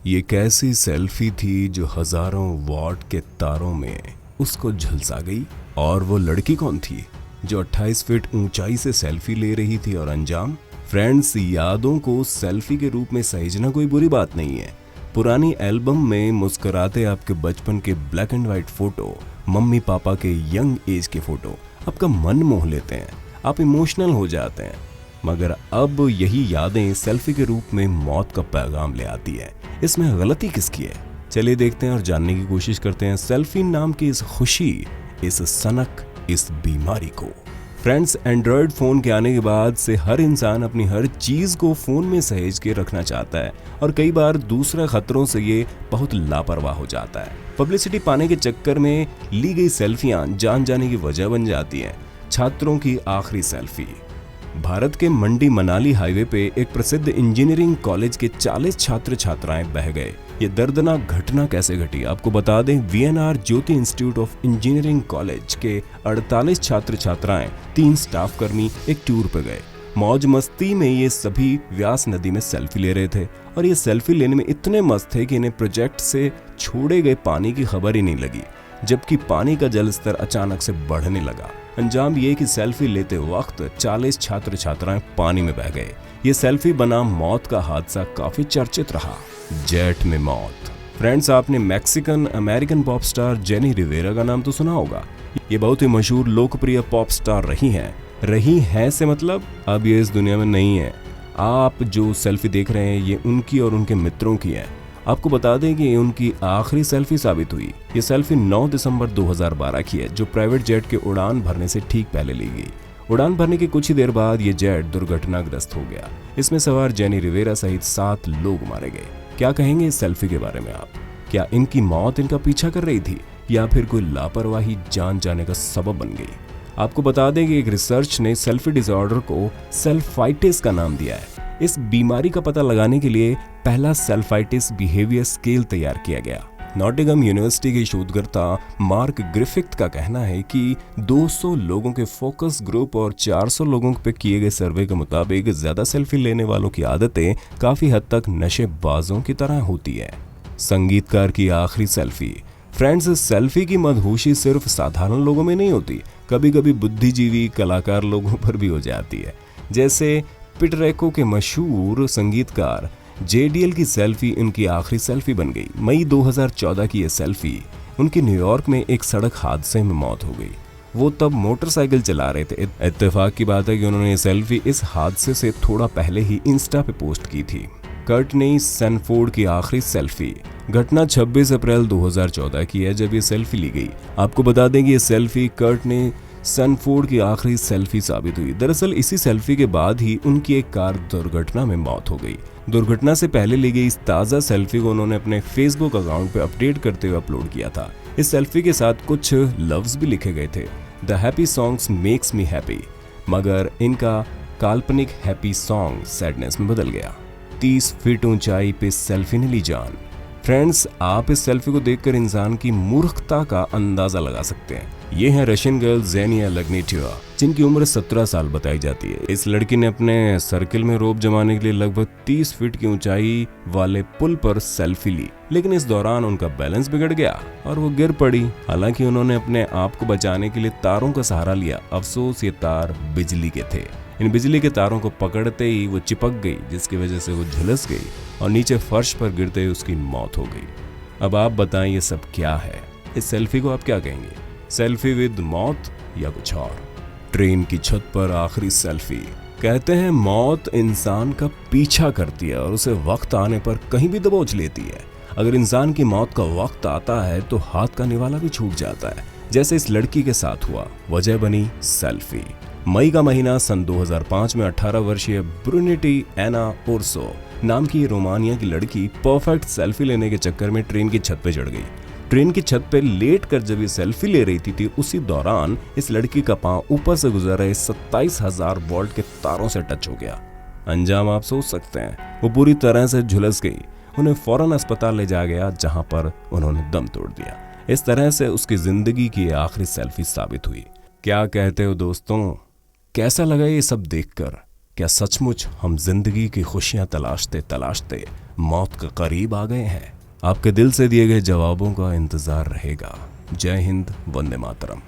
ये कैसी सेल्फी थी जो हजारों वॉट के तारों में उसको झुलसा गई। और वो लड़की कौन थी जो 28 फीट ऊंचाई से सेल्फी ले रही थी? और अंजाम? फ्रेंड्स, यादों को सेल्फी के रूप में सहेजना कोई बुरी बात नहीं है। पुरानी एल्बम में मुस्कुराते आपके बचपन के black and white photo, mummy papa के यंग एज के फोटो आपका मन मोह लेते हैं, आप इमोशनल हो जाते हैं। मगर अब यही यादें सेल्फी के रूप में मौत का पैगाम ले आती है। इसमें गलती किसकी है? चलिए देखते हैं और जानने की कोशिश करते हैं सेल्फी नाम की इस खुशी, इस सनक, इस बीमारी को। फ्रेंड्स, एंड्रॉयड फोन के आने के बाद से हर इंसान अपनी हर चीज को फोन में सहेज के रखना चाहता है और कई बार दूसरे खतरों से ये बहुत लापरवाह हो जाता है। पब्लिसिटी पाने के चक्कर में ली गई सेल्फियां जान जाने की वजह बन जाती हैं। छात्रों की आखिरी सेल्फी। भारत के मंडी मनाली हाईवे पे एक प्रसिद्ध इंजीनियरिंग कॉलेज के 40 छात्र छात्राएं बह गए। ये दर्दनाक घटना कैसे घटी आपको बता दें। VNR Jyoti institute of engineering college के 48 छात्र छात्राएं, 3 स्टाफ कर्मी एक टूर पे गए। मौज मस्ती में ये सभी व्यास नदी में सेल्फी ले रहे थे और ये सेल्फी लेने में इतने मस्त थे कि इन्हें प्रोजेक्ट से छोड़े गए पानी की खबर ही नहीं लगी, जबकि पानी का जल स्तर अचानक से बढ़ने लगा। अंजाम ये कि सेल्फी लेते वक्त 40 छात्र छात्राएं पानी में बह गए। ये सेल्फी बना मौत का हादसा काफी चर्चित रहा। जेट में मौत। फ्रेंड्स, आपने Mexican American pop star Jenni Rivera का नाम तो सुना होगा। ये बहुत ही मशहूर लोकप्रिय पॉप स्टार रही हैं से मतलब अब ये इस दुनिया में नहीं है। आप जो सेल्फी देख रहे हैं ये उनकी और उनके मित्रों की है। आपको बता दें कि उनकी आखिरी सेल्फी साबित हुई। ये सेल्फी 9 दिसंबर 2012 की है, जो प्राइवेट जेट के उड़ान भरने से ठीक पहले ली गई। उड़ान भरने के कुछ ही देर बाद ये जेट दुर्घटनाग्रस्त हो गया। इसमें सवार जेनी रिवेरा सहित 7 लोग मारे गए। क्या कहेंगे इस सेल्फी के बारे में आप? क्या इनकी मौत इनका पीछा कर रही थी या फिर कोई लापरवाही जान जाने का सबब बन गई? आपको बता दें कि एक रिसर्च ने सेल्फी डिसऑर्डर को सेल्फाइटिस का नाम दिया है। इस बीमारी का पता लगाने के लिए पहला सेल्फाइटिस बिहेवियर स्केल तैयार किया गया। नॉटिंघम यूनिवर्सिटी के शोधकर्ता मार्क ग्रिफिथ का कहना है कि 200 लोगों के फोकस ग्रुप और 400 लोगों पे किए गए सर्वे के मुताबिक ज्यादा सेल्फी लेने वालों की आदतें काफी हद तक नशेबाजों की तरह होती है। संगीतकार की आखिरी सेल्फी। फ्रेंड्स, सेल्फी की मदहोशी सिर्फ साधारण लोगों में नहीं होती, कभी कभी बुद्धिजीवी कलाकार लोगों पर भी हो जाती है। जैसे पिटरेको के मशहूर संगीतकार जेडीएल की सेल्फी उनकी आखिरी सेल्फी बन गई। मई 2014 की ये सेल्फी उनकी न्यूयॉर्क में एक सड़क हादसे में मौत हो गई। वो तब मोटरसाइकिल चला रहे थे। इत्तेफाक की बात है कि उन्होंने ये सेल्फी इस हादसे से थोड़ा पहले ही इंस्टा पे पोस्ट की थी। कर्टनी सैनफोर्ड की आखिरी सेल्फी। घटना 26 अप्रैल 2014 की है जब ये सेल्फी ली गई। आपको बता दें कि ये सेल्फी कर्टनी सैनफोर्ड की आखिरी सेल्फी साबित हुई। दरअसल इसी सेल्फी के बाद ही उनकी एक कार दुर्घटना में मौत हो गई। दुर्घटना से पहले ली गई इस ताज़ा सेल्फी को उन्होंने अपने फेसबुक अकाउंट पे अपडेट करते हुए अपलोड किया था। इस सेल्फी के साथ कुछ लफ्ज भी लिखे गए थे, the happy songs makes me happy, मगर इनका काल्पनिक हैप्पी सॉन्ग सैडनेस में बदल गया। 30 फीट ऊंचाई पे सेल्फी ने ली जान। फ्रेंड्स, आप इस सेल्फी को देखकर इंसान की मूर्खता का अंदाजा लगा सकते हैं। ये है रशियन गर्ल ज़ेनिया लग्नेटिवा, जिनकी उम्र 17 साल बताई जाती है। इस लड़की ने अपने सर्किल में रोब जमाने के लिए लगभग 30 फीट की ऊंचाई वाले पुल पर सेल्फी ली, लेकिन इस दौरान उनका बैलेंस बिगड़ गया और वो गिर पड़ी। हालांकि उन्होंने अपने आप को बचाने के लिए तारों का सहारा लिया। अफसोस ये तार बिजली के थे। इन बिजली के तारों को पकड़ते ही वो चिपक गई, जिसकी वजह से वो झुलस गई और नीचे फर्श पर गिरते ही उसकी मौत हो गई। अब आप बताएं ये सब क्या है? इस सेल्फी को आप क्या कहेंगे? सेल्फी विद मौत या कुछ और? ट्रेन की छत पर आखिरी सेल्फी। कहते हैं मौत इंसान का पीछा करती है और उसे वक्त आने पर कहीं भी दबोच लेती है। अगर इंसान की मौत का वक्त आता है तो हाथ का निवाला भी छूट जाता है, जैसे इस लड़की के साथ हुआ। वजह बनी सेल्फी। मई का महीना सन 2005 में 18 वर्षीय ब्रुनेटी एना ओर्सो नाम की रोमानिया की लड़की परफेक्ट सेल्फी लेने के चक्कर में ट्रेन की छत पे चढ़ गई। ट्रेन की छत पे लेट कर जब ये सेल्फी ले रही थी उसी दौरान इस लड़की का पांव ऊपर से गुजर रहे 27,000 वोल्ट के तारों से टच हो गया। अंजाम आप सोच सकते हैं, वो पूरी तरह से झुलस गई। उन्हें फौरन अस्पताल ले जाया गया, जहां पर उन्होंने दम तोड़ दिया। इस तरह से उसकी जिंदगी की आखिरी सेल्फी साबित हुई। क्या कहते हो दोस्तों? कैसा लगा ये सब देखकर? क्या सचमुच हम जिंदगी की खुशियां तलाशते तलाशते मौत के करीब आ गए हैं? आपके दिल से दिए गए जवाबों का इंतजार रहेगा। जय हिंद, वंदे मातरम।